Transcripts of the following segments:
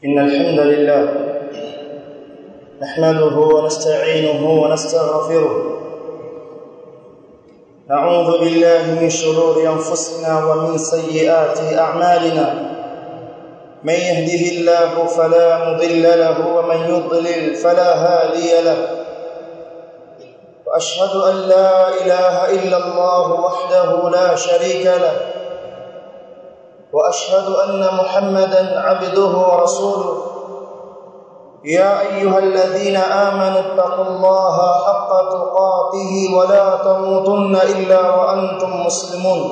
إن الحمد لله نحمده ونستعينه ونستغفره نعوذ بالله من شرور أنفسنا ومن سيئات أعمالنا من يهده الله فلا مضل له ومن يضلل فلا هادي له وأشهد أن لا إله إلا الله وحده لا شريك له وأشهد أن محمدًا عبده ورسوله يا أيها الذين آمنوا اتقوا الله حق تقاته ولا تموتن إلا وأنتم مسلمون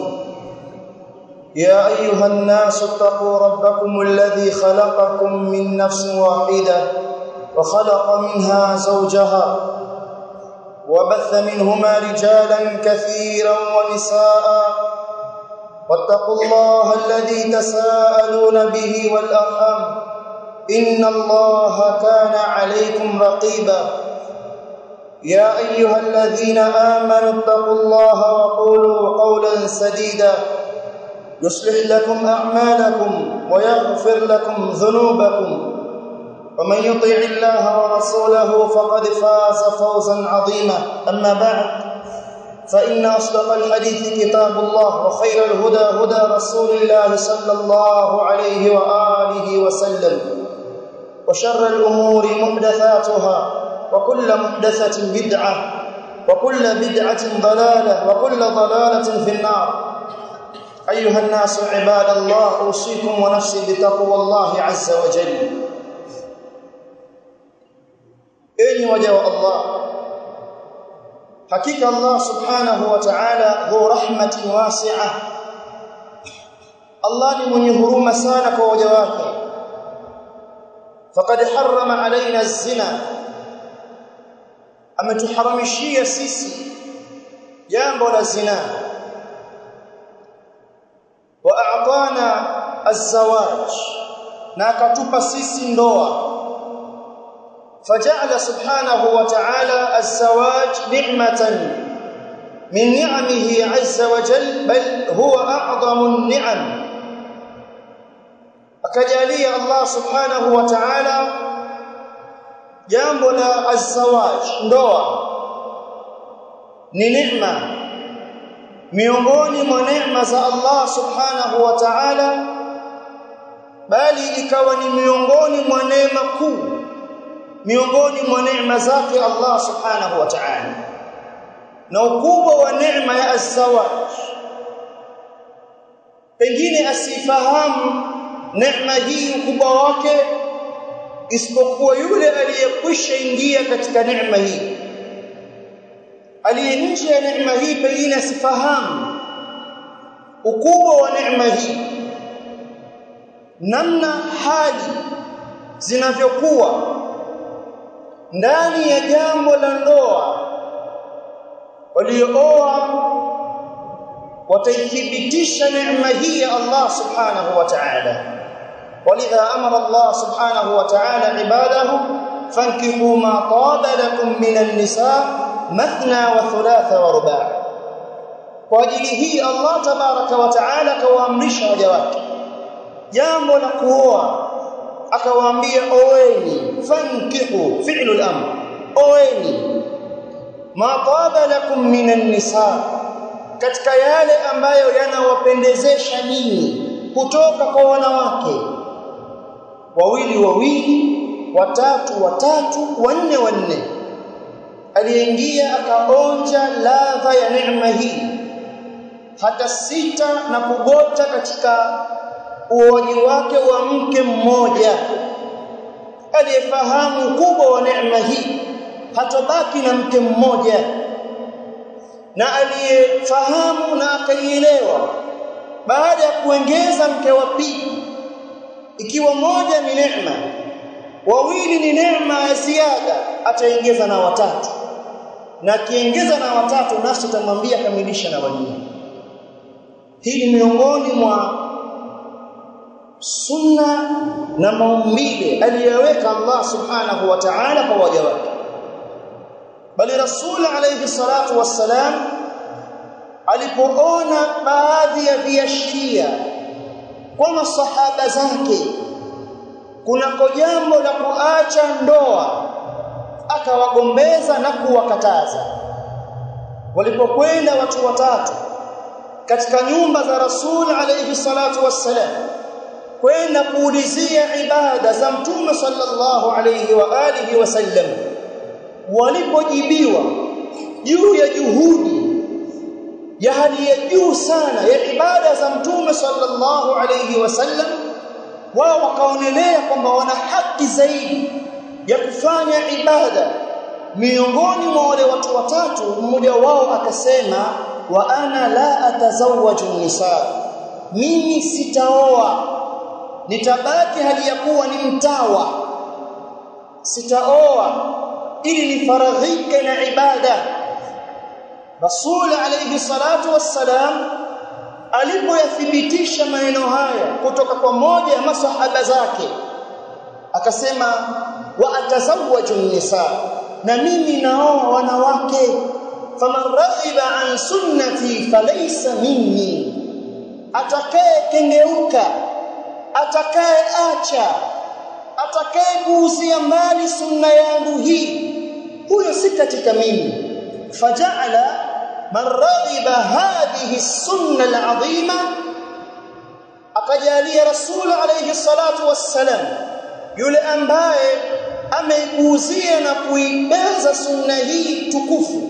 يا أيها الناس اتقوا ربكم الذي خلقكم من نفس واحدة وخلق منها زوجها وبث منهما رجالا كثيرا ونساء واتقوا الله الذي تساءلون به والأرحام إن الله كان عليكم رقيبا يا أيها الذين آمنوا اتقوا الله وقولوا قولا سديدا يصلح لكم أعمالكم ويغفر لكم ذنوبكم ومن يطع الله ورسوله فقد فاز فوزا عظيما أما بعد فإن أصدق الحديث كتاب الله وخير الهدى هدى رسول الله صلى الله عليه وآله وسلم وشر الأمور محدثاتها وكل محدثة بدعة وكل بدعة ضلالة وكل ضلالة في النار أيها الناس عباد الله أوصيكم ونفسي بتقوى الله عز وجل إني وجه الله hakika Allah subhanahu wa ta'ala dhu rahmatin wasi'ah Allah ni mwenye huruma sana kwa waja wake faqad harrama alaina az-zina ametuharamishia sisi jambo la zina wa a'tana az-zawaj na akatupa sisi ndoa فجعل سبحانه وتعالى الزواج نعمة من نعمه عز وجل بل هو أعظم النعم أكجالي الله سبحانه وتعالى جambo la الزواج ndoa ni neema miongoni mwa neema za Allah subhanahu wa ta'ala bali ikawa ni miongoni mwa neema kuu miongoni mwa neema zake Allah subhanahu wa ta'ala na ukubwa wa neema ya az-zawaj pengine asifahamu neema hii ukubwa wake isipokuwa yule aliyekwisha ingia katika neema hii aliye nje ya neema hii pengine asifahamu ukubwa wa neema hii namna hali zinavyokuwa ndani ya jambo la ndoa waliooa wataithibitisha neema hii ya Allah subhanahu wa ta'ala walidha amara Allah subhanahu wa ta'ala ibadahu fankihu ma taba lakum minan nisa mathna wa thulatha wa ruba' kwa ajili hii Allah tabaraka wa ta'ala kawaamrisha waja wake jambo la kuoa akawaambia oeni fankihu fi'lu al-amr oeni ma taba lakum minan nisa katika yale ambayo yanawapendezesha ninyi kutoka kwa wanawake wawili watatu wanne aliingia akaonja ladha ya neema hii hata sita na kugota katika uoji wake wa mke mmoja aliyefahamu ukubwa wa neema hii hatobaki na mke mmoja na aliyefahamu na akaielewa baada ya kuongeza mke wa pili ikiwa moja ni neema wawili ni neema ya ziada ataongeza na watatu na akiongeza na watatu nafsi tamwambia kamilisha na wanne hii miongoni mwa sunna na maumbile aliyoweka Allah subhanahu wa ta'ala kwa waja wake bali rasul alayhi salatu wassalam alipoona baadhi ya viashiria kwa masahaba zake kunako jambo la kuacha ndoa, akawagombeza na kuwakataza. Walipokwenda watu watatu katika nyumba za Rasul alayhi salatu wassalam kwenda kuulizia ibada za Mtume sallallahu alayhi wa alihi wasallam, walipojibiwa juu ya juhudi ya hali ya juu sana ya ibada za Mtume sallallahu alayhi wasallam, wao wakaonelea kwamba wana haki zaidi ya kufanya ibada. Miongoni mwa wale watu watatu, mmoja wao akasema, wa ana la atazawwaju nisa, mimi sitaoa, nitabaki hali ya kuwa ni mtawa, sitaoa ili nifaraghike na ibada. Rasul alayhi salatu wassalam alipoyathibitisha maneno haya kutoka kwa moja ya masahaba zake, akasema, wa atazawwaju nisa, na mimi naoa wanawake, faman raghiba an sunnati falaysa minni, atakaye kengeuka, atakaye acha, atakaye kuuzia mbali sunna yangu hii, huyo si katika mimi. Faja'ala man raghiba hadhihi sunna al'azima, akajalia Rasul alayhi salatu wassalam yule ambaye ameikuuzia na kuibeza sunna hii tukufu,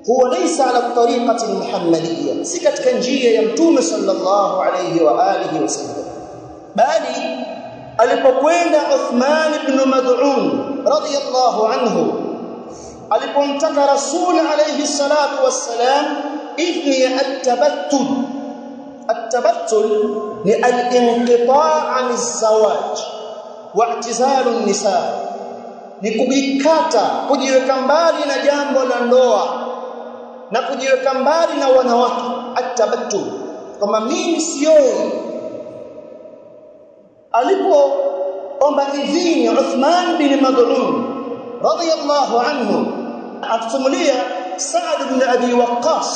huwa laysa ala tariqati muhammadiyya, si katika njia ya Mtume sallallahu alayhi wa alihi wasallam. Bali alipokwenda Uthman ibn Mad'un radiyallahu anhu, alipomtaka Rasul alayhi salatu wassalam idhni ya at-tabattul. At-tabattul ni al-inqita' 'an az-zawaj wa i'tizalu an-nisa, ni kujikata, kujiweka mbali na jambo la ndoa na kujiweka mbali na wanawake. At-tabattul, kama mimi sioi. Alipoomba idhini Uthman bin Mad'un radiyallahu anhu, akisimulia Sa'd ibn Abi Waqqas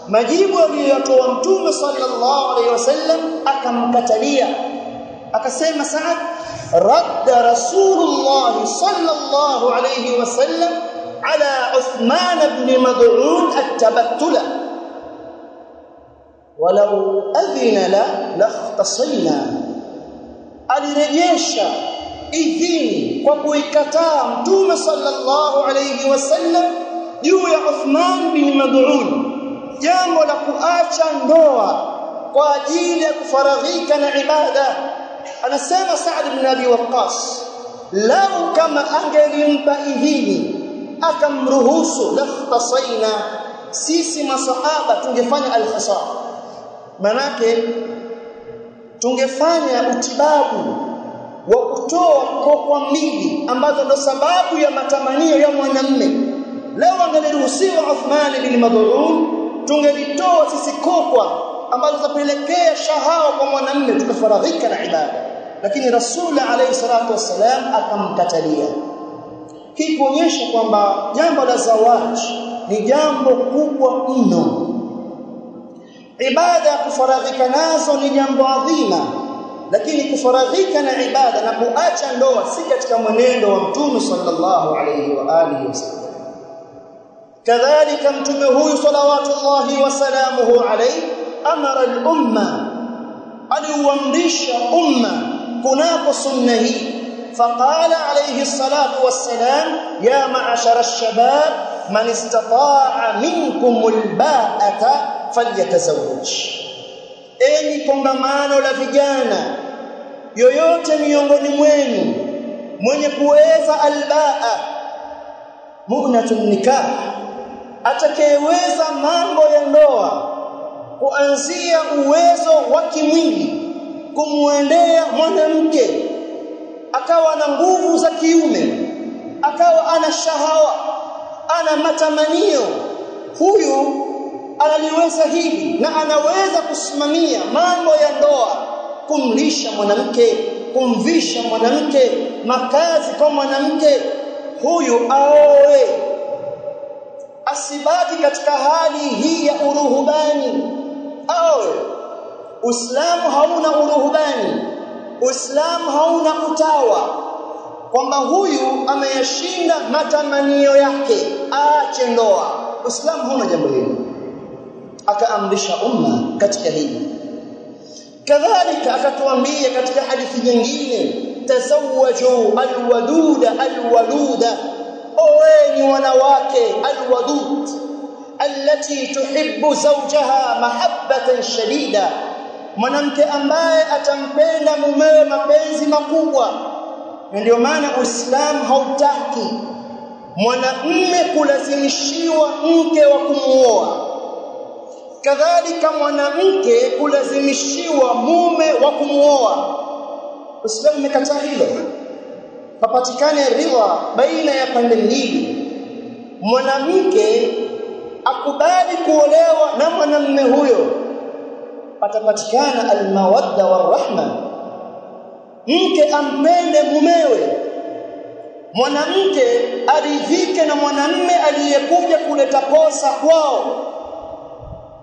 majibu aliyotoa Mtume sallallahu alayhi wasallam, akamkatalia, akasema Sa'd, radda Rasulullah sallallahu alayhi wasallam ala Uthman ibn Mad'un at-tabattula walau adhina la ikhtasayna. Alirejesha idhini kwa kuikataa Mtume sallallahu alayhi wasallam juu ya Uthman bin Mad'un jambo la kuacha ndoa kwa ajili ya kufaraghika na ibada. Anasema Sa'd ibn Abi Waqqas, lau kama angelimpa idhini akamruhusu, lakhtasaina, sisi masahaba tungefanya al-khasar, manake tungefanya utibabu wa kutoa kokwa mbili ambazo ndo sababu ya matamanio ya mwanamume. Leo angeliruhusiwa Uthman bin Mad'un, tungelitoa sisi kokwa ambazo zapelekea shahawa kwa mwanamume, tukafaraghika na ibada. Lakini Rasul alayhi salatu wassalam akamkatalia. Hii kuonyesha kwamba jambo la zawaji ni jambo kubwa mno. Ibada ya kufaraghika nazo ni jambo adhima, lakini kufaraghika na ibada na kuacha ndoa si katika mwenendo wa Mtume sallallahu alayhi wa alihi wasallam. Kadhalika Mtume huyu salawatullahi wa salamuhu alayhi amara al-umma, aliuamrisha umma kunako sunna hii. Faqala alayhi salatu wassalam, ya ma'ashara ash-shabab man istata'a minkum al-ba'ata falyatazawwaj, enyi kongamano la vijana, yoyote miongoni mwenu mwenye kuweza albaa, mu'natun nikah, atakayeweza mambo ya ndoa, kuanzia uwezo wa kimwili kumwendea mwanamke, akawa na nguvu za kiume, akawa ana shahawa, ana matamanio, huyu analiweza hili na anaweza kusimamia mambo ya ndoa, kumlisha mwanamke, kumvisha mwanamke, makazi kwa mwanamke, huyu aoe, asibaki katika hali hii ya uruhubani, aoe. Uislamu hauna uruhubani, Uislamu hauna utawa kwamba huyu ameyashinda matamanio yake aache ndoa. Uislamu hauna jambo hilo, akaamrisha umma katika hili. Kadhalika akatuambia katika hadithi nyingine, tazawwaju alwaduda alwaluda, oweni wanawake alwadud allati tuhibbu zawjaha mahabbatan shadida, mwanamke ambaye atampenda mumewe mapenzi makubwa. Ndio maana Uislamu hautaki mwanamume kulazimishiwa mke wa kumuoa, kadhalika mwanamke kulazimishiwa mume wa kumuoa. Uislamu umekataa hilo. Papatikane ridha baina ya pande mbili, mwanamke akubali kuolewa na mwanamume huyo, patapatikana almawadda warahma, mke ampende mumewe, mwanamke aridhike na mwanamume aliyekuja kuleta posa kwao,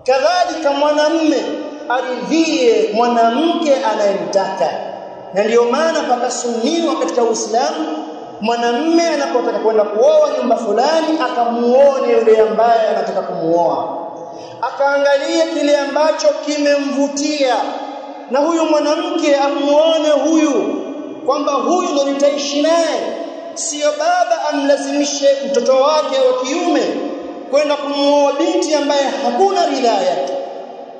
kadhalika mwanamume aridhie mwanamke anayemtaka. Na ndio maana pakasuniwa katika Uislamu, mwanamume anapotaka kwenda kuoa nyumba fulani akamuone yule ambaye anataka kumuoa, akaangalia kile ambacho kimemvutia, na huyu mwanamke amuone huyu kwamba huyu ndo nitaishi naye. Sio baba amlazimishe mtoto wake wa kiume kwenda kumuoa binti ambaye hakuna ridhaa yake.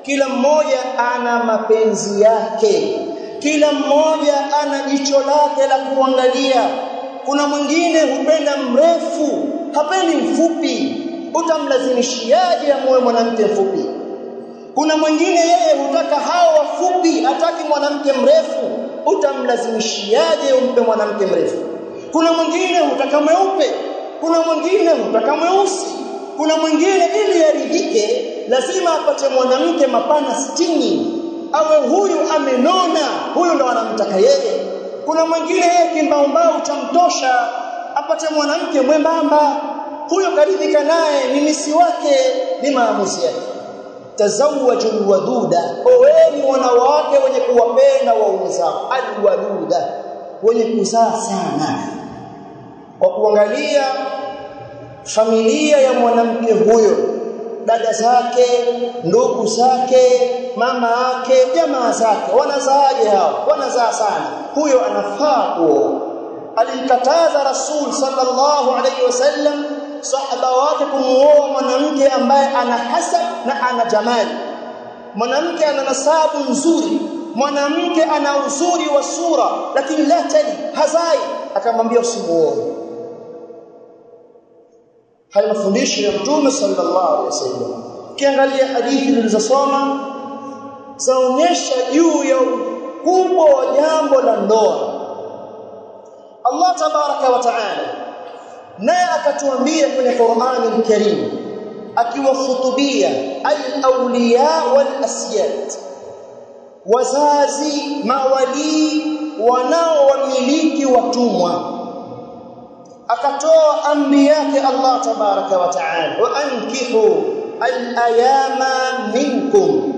Kila mmoja ana mapenzi yake, kila mmoja ana jicho lake la kuangalia. Kuna mwingine hupenda mrefu, hapendi mfupi, utamlazimishiaje amuoe mwanamke mfupi? Kuna mwingine yeye hutaka hao wafupi, hataki mwanamke mrefu, utamlazimishiaje umpe mwanamke mrefu? Kuna mwingine hutaka mweupe, kuna mwingine hutaka mweusi, kuna mwingine ili aridhike lazima apate mwanamke mapana 60, awe huyu amenona, huyu ndo anamtaka yeye. Kuna mwingine yeye kimbaumbau chamtosha, apate mwanamke mwembamba, huyo karidhika naye, ni misi wake, ni maamuzi yake. Tazawwajul waduda, oweni wanawake wenye kuwapenda waume zao, alwaduda, wenye kuzaa sana, kwa kuangalia familia ya mwanamke huyo, dada zake, ndugu zake, mama yake, jamaa zake, wanazaaje hao? Wanazaa sana, huyo anafaa kuoa. Alimkataza Rasul sallallahu alayhi wasallam sahaba wake kumuoa mwanamke ambaye ana hasab na ana jamali. Mwanamke ana nasabu nzuri, mwanamke ana uzuri wa sura, lakini la tali, hazai, akamwambia usimuoe. Haya mafundisho ya Mtume sallallahu alaihi wasallam. Kiangalia hadithi zilizosoma zaonyesha juu ya ukubwa wa jambo la ndoa. Allah tabaraka wa taala naye akatuambia kwenye Qur'ani al-Karim, akiwahutubia al-awliya wal-asyad, wazazi, mawali, wanaowamiliki watumwa, akatoa amri yake Allah tabaraka wa taala, wa ankihu al-ayama minkum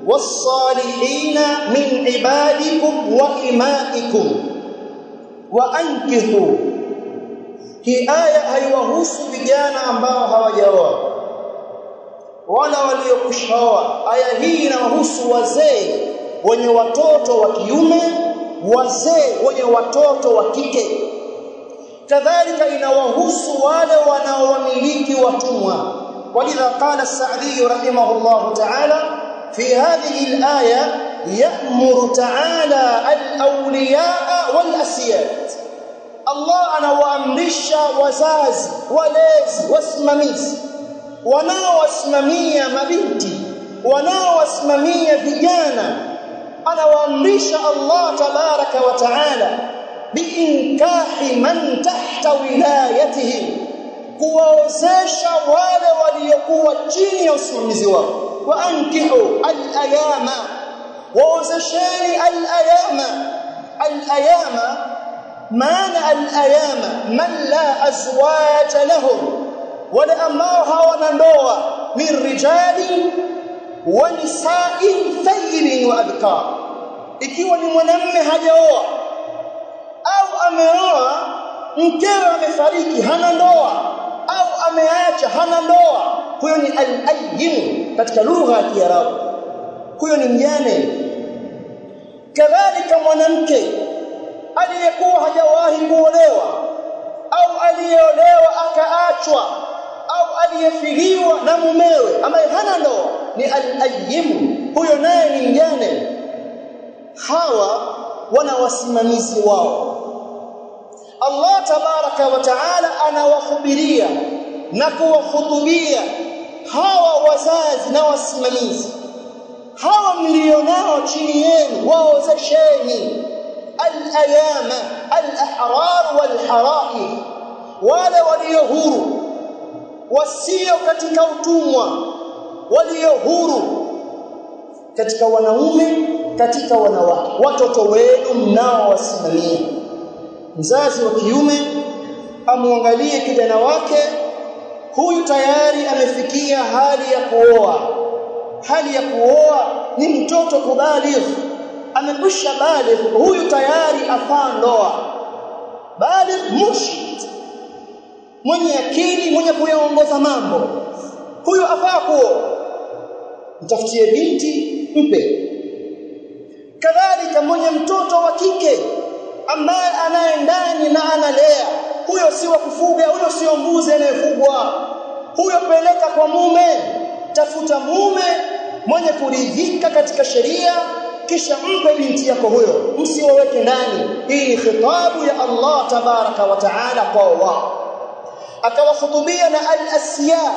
was-salihina min ibadikum wa imaikum wa ankihu. Hii aya haiwahusu vijana ambao hawajaoa wala waliokushaoa. Aya hii inawahusu wazee wenye watoto wa kiume, wazee wenye watoto wa kike. Kadhalika inawahusu wale wanaowamiliki watumwa. Walidha qala as-Sa'di rahimahullah ta'ala fi hadhihi al-aya ya'muru ta'ala al-awliya'a wal-asyad. Allah anawaamrisha wazazi, walezi, wasimamizi, wanaowasimamia mabinti, wanaowasimamia vijana, anawaamrisha Allah tabaraka wa taala biinkahi man tahta wilayatihim, kuwaozesha wale waliokuwa chini ya usimamizi wao. Wa ankihu al-ayama, waozesheni al-ayama. Al-ayama maana al-ayama man la azwaja lahum, wale ambao hawana ndoa, min rijali wa nisa'in thayyibin wa abkar, ikiwa ni mwanamume hajaoa au ameoa mkewe amefariki hana ndoa au ameacha hana ndoa, huyo ni al-ayyim katika lugha ya Kiarabu, huyo ni mjane. Kadhalika mwanamke aliyekuwa hajawahi kuolewa au aliyeolewa akaachwa au aliyefiliwa na mumewe ambaye hana ndoa ni al-ayyim, huyo naye ni mjane. Hawa wana wasimamizi wao. Allah tabaraka wa taala anawahubiria na kuwahutubia hawa wazazi na wasimamizi. Hawa mlionao chini yenu waozesheni al-ayama al-ahrar wal-harair, wale walio huru wasio katika utumwa, walio huru katika wanaume katika wanawake, watoto wenu mnao wasimamia. Mzazi wa kiume amuangalie kijana wake, huyu tayari amefikia hali ya kuoa. Hali ya kuoa ni mtoto kubaligh, amekwisha baligh, huyu tayari afaa ndoa. Baligh murshid, mwenye akili, mwenye kuyaongoza mambo, huyu afaa kuoa. Mtafutie binti mpe. Kadhalika mwenye mtoto wa kike ambaye anaye ndani na analea, huyo si wa kufuga, huyo sio mbuzi anayefugwa, huyo peleka kwa mume. Tafuta mume mwenye kuridhika katika sheria, kisha mpe binti yako huyo, msiwaweke ndani. Hii ni khitabu ya Allah tabaraka wa taala kwa wao. Akawahutubia na al-asyad,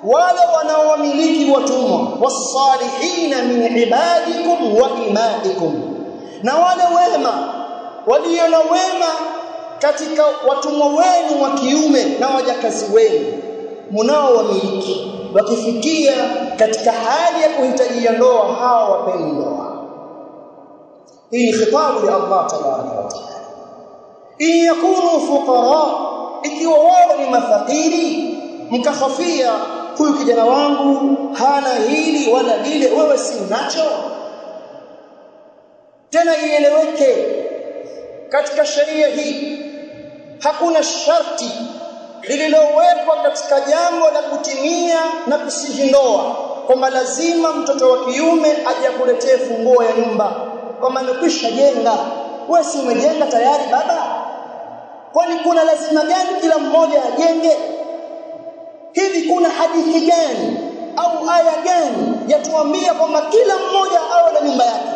wale wanaowamiliki watumwa, was-salihina min ibadikum wa imaikum, na wale wema walio na wema katika watumwa wenu wa kiume na wajakazi wenu mnaowamiliki, wakifikia katika hali ya kuhitajia ndoa, hawa wapeni ndoa. Hii ni khitabu ya Allah tabaraka wa taala. In yakunu fuqara, ikiwa wao ni mafakiri, mkahofia huyu kijana wangu hana hili wala lile, wewe si nacho. Tena ieleweke katika sheria hii hakuna sharti lililowekwa katika jambo la kutimia na kusihi ndoa kwamba lazima mtoto wa kiume aje kuletea funguo ya nyumba, kwamba amekwisha jenga. Wewe si umejenga tayari baba? Kwani kuna lazima gani kila mmoja ajenge? Hivi kuna hadithi gani au aya gani yatuambia kwamba kila mmoja awe na nyumba yake?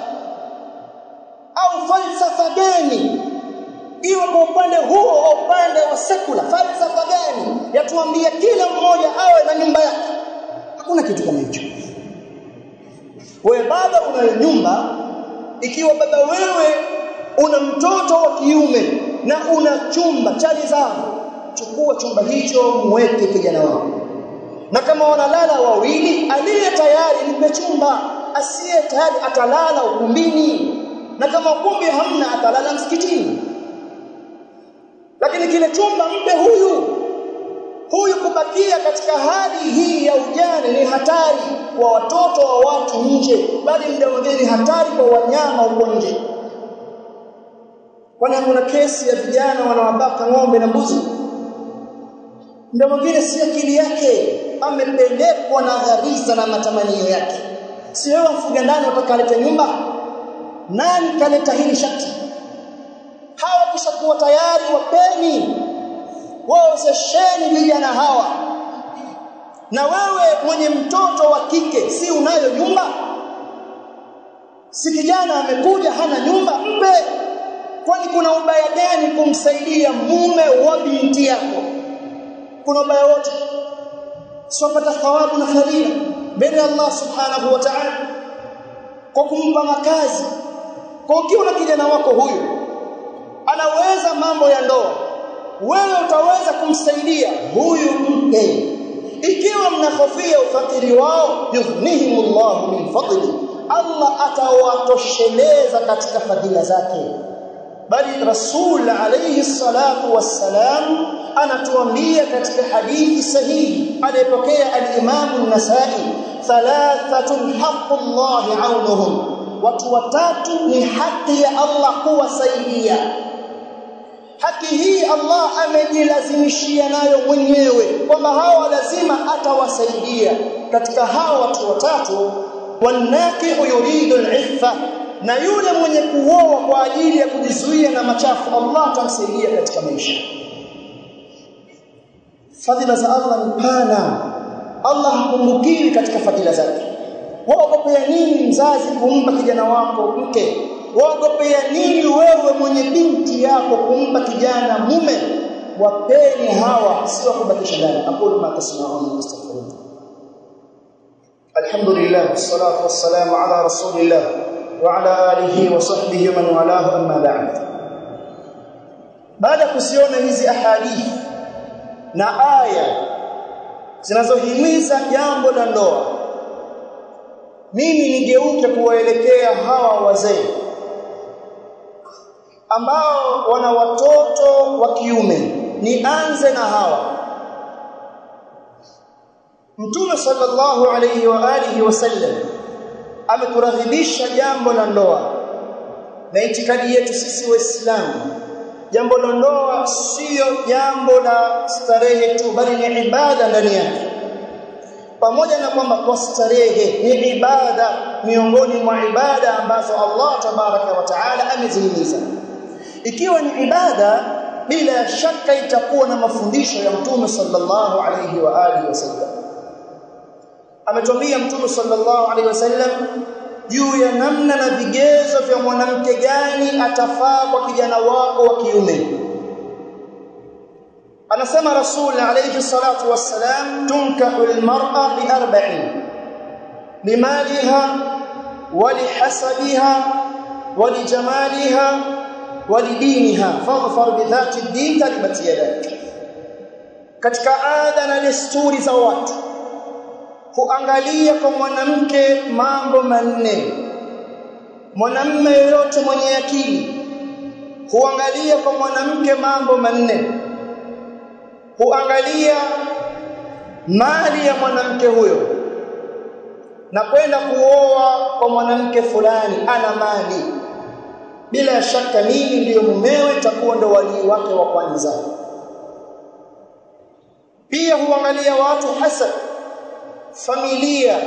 Au falsafa gani iwe kwa upande huo au upande wa sekula, falsafa gani yatuambia kila mmoja awe na nyumba yake? Hakuna kitu kama hicho. Wewe baba una nyumba, ikiwa baba wewe una mtoto wa kiume na una chumba cha lizamu, chukua chumba hicho muweke kijana wako. Na kama wanalala wawili, aliye tayari mpe chumba, asiye tayari atalala ukumbini, na kama ukumbi hamna atalala msikitini. Lakini kile chumba mpe huyu. Kubakia katika hali hii ya ujane ni hatari kwa watoto wa watu nje, bali muda mwingine ni hatari kwa wanyama huko nje. Kwani kuna kesi ya vijana wanawabaka ng'ombe na mbuzi. Muda mwingine si akili yake, amepelekwa na ghariza na matamanio yake. Si wewe mfuga ndani utakaleta nyumba? Nani kaleta hili shati? Hawa kisha kuwa tayari, wapeni waozesheni vijana hawa. Na wewe mwenye mtoto wa kike, si unayo nyumba? Si kijana amekuja hana nyumba, mpe. Kwani kuna ubaya gani kumsaidia mume wa binti yako? Kuna ubaya wote? Sipata thawabu na fadhila mbele Allah subhanahu wa ta'ala kwa kumpa makazi. Kwa ukiwa na kijana wako huyu anaweza mambo ya ndoa, wewe utaweza kumsaidia huyu mke. Ikiwa mnahofia ufakiri wao, yughnihimullahu min fadli, Allah atawatosheleza katika fadhila zake. Bali Rasul alayhi salatu wassalam anatuambia katika hadithi sahihi aliyopokea al-Imam an-Nasa'i, thalathatun haqqullahi 'aunuhum, watu watatu ni haki ya Allah kuwasaidia. Haki hii Allah amejilazimishia nayo mwenyewe kwamba hawa lazima atawasaidia. Katika hao watu watatu, wanakihu yuridu al-iffa, na yule mwenye kuoa kwa ajili ya kujizuia na machafu, Allah atamsaidia katika maisha. Fadhila za Allah ni pana. Allah hakumbukiwi katika fadhila zake. Waogopea nini mzazi kumpa kijana wako mke? Waogopea nini wewe mwenye binti yako kumpa kijana mume? Wapeni hawa, si wakubakisha ndani. Aqulu ma tasma'un astaghfirullah. Alhamdulillah wassalatu wassalamu ala rasulillah wa ala alihi wa sahbihi man walahu, amma ba'd. Baada kusiona hizi ahadithi na aya zinazohimiza jambo la ndoa, mimi nigeuke kuwaelekea hawa wazee ambao wana watoto wa kiume. Nianze na hawa. Mtume sallallahu alayhi wa alihi wasallam ameturahibisha jambo la ndoa, na itikadi yetu sisi Waislamu, jambo la ndoa sio jambo la starehe tu, bali ni ibada ndani yake. Pamoja na kwamba kwa starehe ni ibada miongoni mwa ibada ambazo Allah tabaraka wa taala amezihimiza. Ikiwa ni ibada, bila shaka itakuwa na mafundisho ya Mtume sallallahu alayhi wa alihi wasallam. Ametuambia Mtume sallallahu alayhi wasallam juu ya namna na vigezo vya mwanamke gani atafaa kwa kijana wako wa kiume. Anasema Rasul alayhi salatu wassalam, tunkahu almar'a bi arba'in: limaliha wa lihasabiha wa lijamaliha wa lidiniha fadhfar bi dhati ad-din taribat yadak. Katika ada na desturi za watu huangalia kwa mwanamke mambo manne. Mwanamume yote mwenye akili huangalia kwa mwanamke mambo manne. Huangalia mali ya mwanamke huyo, na kwenda kuoa kwa mwanamke fulani ana mali, bila shaka mimi ndiyo mumewe, takuwa ndo wali wake wa kwanza. Pia huangalia watu hasab, familia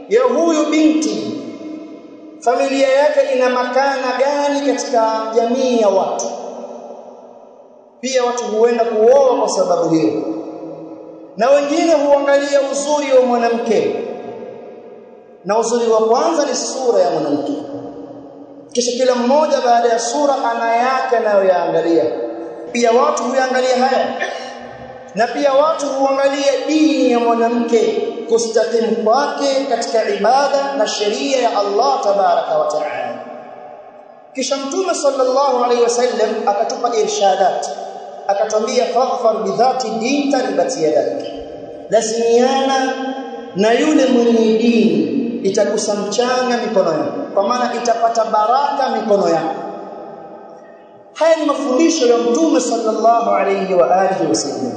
ya huyu binti, familia yake ina makana gani katika jamii ya watu. Pia watu huenda kuoa kwa sababu hiyo. Na wengine huangalia uzuri wa mwanamke, na uzuri wa kwanza ni sura ya mwanamke, kisha kila mmoja baada ya sura ana yake anayoyaangalia. Pia watu huangalia haya, na pia watu huangalia dini ya mwanamke, kustakimu kwake katika ibada na sheria ya Allah tabaraka wa taala. Kisha Mtume sallallahu alayhi wasallam akatupa irshadat, akatwambia faghfar bi dhati din taribat yadak, lazimiana na yule mwenye dini, itagusa mchanga mikono yako, kwa maana itapata baraka mikono yako. Haya ni mafundisho ya Mtume sallallahu alayhi wa alihi wasallam,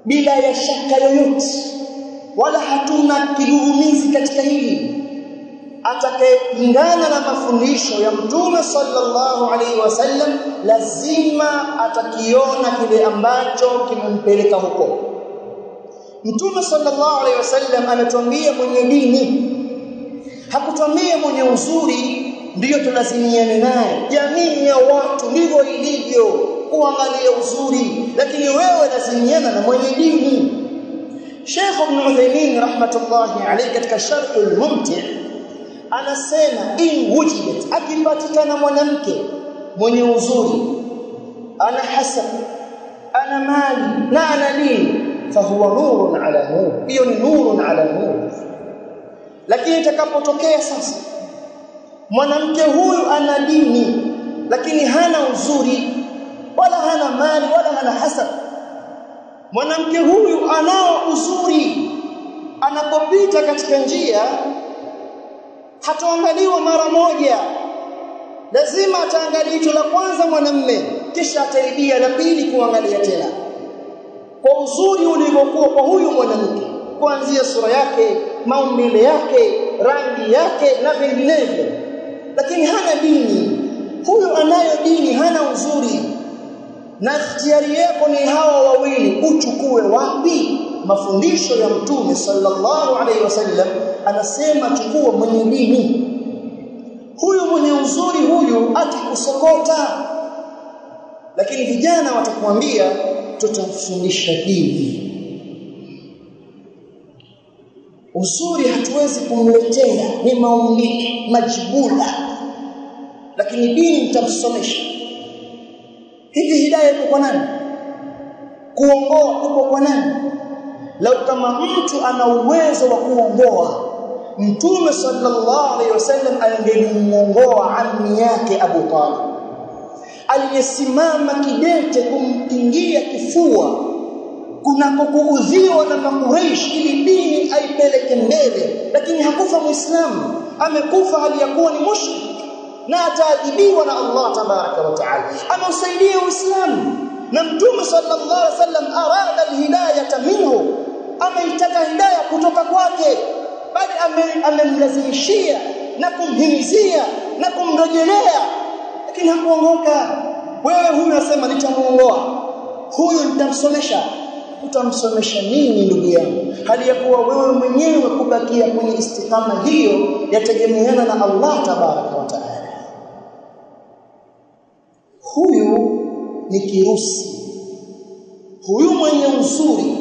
bila ya shaka yoyote, wala hatuna kigugumizi katika hili. Atakayepingana na mafundisho ya Mtume sallallahu alaihi wasallam lazima atakiona kile ambacho kimempeleka huko. Mtume sallallahu alaihi wasallam ametuambia mwenye dini, hakutuambia mwenye uzuri ndiyo tulazimiane naye. Jamii ya watu ndivyo ilivyo, kuangalia uzuri, lakini wewe lazimiana na mwenye dini. Sheikh Ibn Uthaymeen rahmatullahi alayhi katika Sharh al-Mumti' anasema, in wujidat, akipatikana mwanamke mwenye uzuri, ana hasab, ana mali na ana dini, fahuwa nurun ala nur, hiyo ni nurun ala nur. Lakini itakapotokea sasa mwanamke huyu ana dini lakini hana uzuri, wala hana mali, wala hana hasab, mwanamke huyu anao uzuri, anapopita katika njia hataangaliwa mara moja, lazima ataangalia jicho la kwanza mwanamume, kisha ataibia la pili kuangalia tena kwa uzuri uliokuwa kwa huyu mwanamke. kuanzia sura yake, maumbile yake, rangi yake na vinginevyo, lakini hana dini. Huyu anayo dini, hana uzuri. Na ikhtiyari yako ni hawa wawili, uchukue wapi? Mafundisho ya Mtume sallallahu alaihi wasallam anasema chukua mwenye dini. Huyu mwenye uzuri huyu akikusokota, lakini vijana watakwambia tutamfundisha dini. Uzuri hatuwezi kumletea, ni maumbile majibula, lakini dini mtamsomesha. Hivi hidayah ipo kwa nani? Kuongoa upo kwa nani? Lau kama mtu ana uwezo wa kuongoa, Mtume sallallahu alaihi wasallam angelimuongoa ammi yake Abu Talib, aliyesimama kidete kumtingia kifua kunakokuudhiwa na Makuraish ili dini aipeleke mbele, lakini hakufa Muislamu, amekufa hali ya kuwa ni mushrik na ataadhibiwa na Allah tabaraka wa taala. Anausaidia Uislamu, na Mtume sallallahu alaihi wasallam arada alhidayata minhu, ameitaka hidayah kutoka kwake, bali amemlazimishia na kumhimizia na kumrejelea, lakini hakuongoka. Wewe huyu unasema nitamuongoa, huyu nitamsomesha. Utamsomesha nini ndugu yangu, hali ya kuwa wewe mwenyewe kubakia kwenye istiqama hiyo yategemeana na Allah tabaraka wa taala? Huyu ni kirusi. Huyu mwenye uzuri,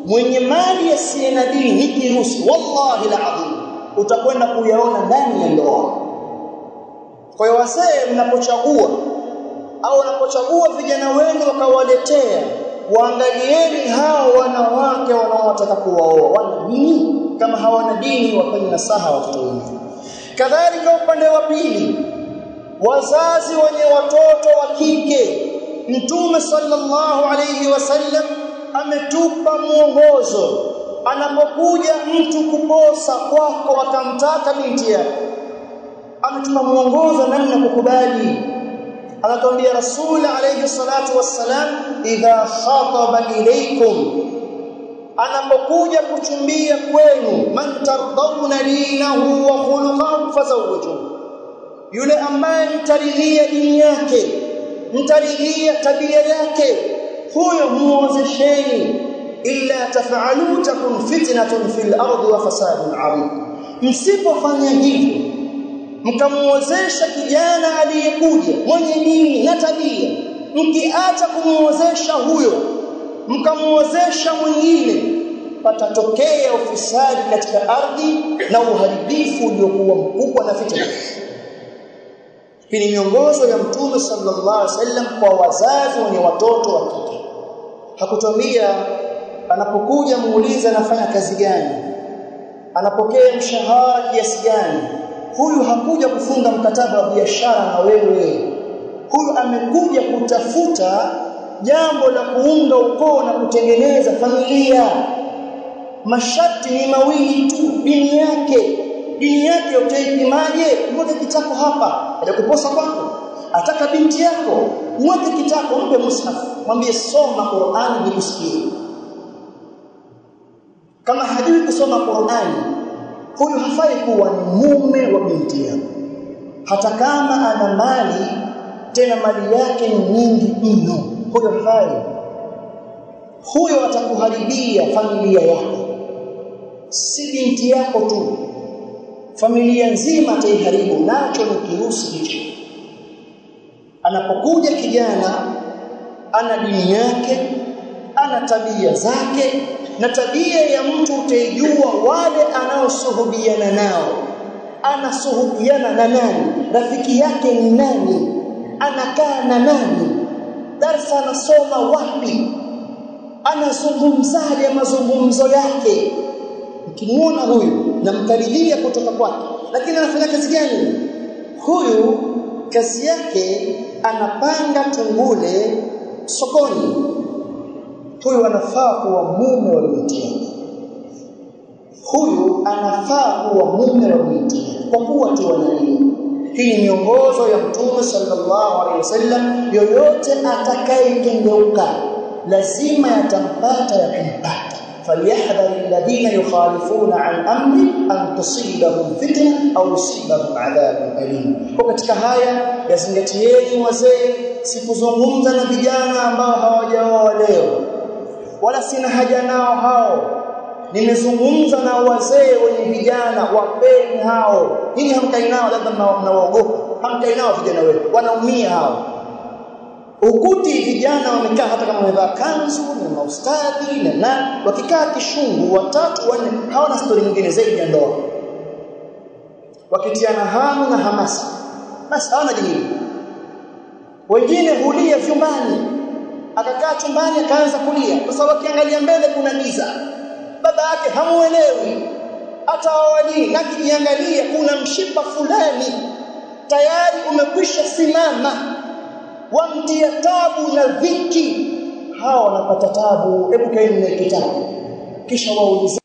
mwenye mali asiye na dini ni kirusi, wallahi alazim, utakwenda kuyaona ndani ya ndoa. Kwa hiyo wazee, mnapochagua au unapochagua vijana wenu wakawaletea, waangalieni hao wanawake wanaotaka kuwaoa wana dini. Kama hawana dini, wapeni nasaha watoto wenu. Kadhalika upande wa pili, wazazi wenye watoto wa kike, Mtume sallallahu alayhi wasallam ametupa mwongozo. Anapokuja mtu kuposa kwako akamtaka binti yake, ametupa mwongozo namna kukubali. Anatuambia Rasul alayhi salatu wassalam, idha khataba ilaykum, anapokuja kuchumbia kwenu, man tardawna dinahu wa khuluquhu fazawwijuhu, yule ambaye mtaridhia dini yake, mtaridhia tabia yake, huyo muozesheni. Illa taf'alu takun fitnatun fil ardi wa fasadun 'arid. Msipofanya hivyo, mkamuozesha kijana aliyekuja mwenye dini na tabia, mkiacha kumuozesha huyo mkamuozesha mwingine, patatokea ufisadi katika ardhi na uharibifu uliokuwa mkubwa na fitna. Hii ni miongozo ya Mtume sallallahu alaihi wasallam kwa wazazi wenye watoto wa kike. Hakutuambia anapokuja muulize anafanya kazi gani, anapokea mshahara kiasi gani. Huyu hakuja kufunga mkataba wa biashara na wewe. Huyu amekuja kutafuta jambo la kuunga ukoo na kutengeneza familia. Masharti ni mawili tu, dini yake utaipimaje? Mweke kitako hapa, atakuposa kwako. Ataka binti yako, mweke kitako, mpe mushaf, mwambie soma Qur'ani nikusikie. Kama hajui kusoma Qur'ani, huyu hafai kuwa ni mume wa binti yako, hata kama ana mali, tena mali yake ni nyingi mno. Huyo hafai. Huyo atakuharibia familia yako, si binti yako tu, familia nzima ataiharibu. Nacho ni kirusi hicho. Anapokuja kijana, ana dini yake, ana tabia zake, na tabia ya mtu utaijua wale anaosuhubiana nao. Anasuhubiana na nani? Rafiki yake ni nani? Anakaa na nani? Darasa anasoma wapi? Anazungumzaje mazungumzo yake? Mkimuona huyu na mkaridhia kutoka kwake, lakini anafanya kazi gani? Huyu kazi yake anapanga tungule sokoni. Huyu anafaa kuwa mume wa binti yake. Huyu anafaa kuwa mume wa binti yake kwa kuwa tu wanadini. Hii ni miongozo ya Mtume sallallahu alaihi wasallam. Yoyote atakayekengeuka lazima yatampata ya kumpata. falyahdhar alladhina yukhalifuna an amri an tusibahum fitna au yusibahum adhabun alim. Kwa katika haya yazingatieni wazee, sikuzungumza na vijana ambao hawajaoa leo wala sina haja nao hao, nimezungumza na wazee wenye vijana, wapeni hao. Hili hamkai nao, labda mnawaogopa, hamkai nao vijana wewe, wanaumia hao. Ukuti vijana wamekaa hata kama wamevaa kanzu na maustadhi na wakikaa kishungu watatu wanne, hawana story nyingine zaidi ya ndoa, wakitiana hamu na hamasa, basi hawana jingine. Wengine hulia vyumbani, akakaa chumbani akaanza kulia kwa sababu akiangalia mbele kuna giza, baba yake hamuelewi hata awali, na kijiangalia kuna mshipa fulani tayari umekwisha simama, wamtia tabu na dhiki. Hawa wanapata tabu. Hebu kaeni na kitabu kisha waulize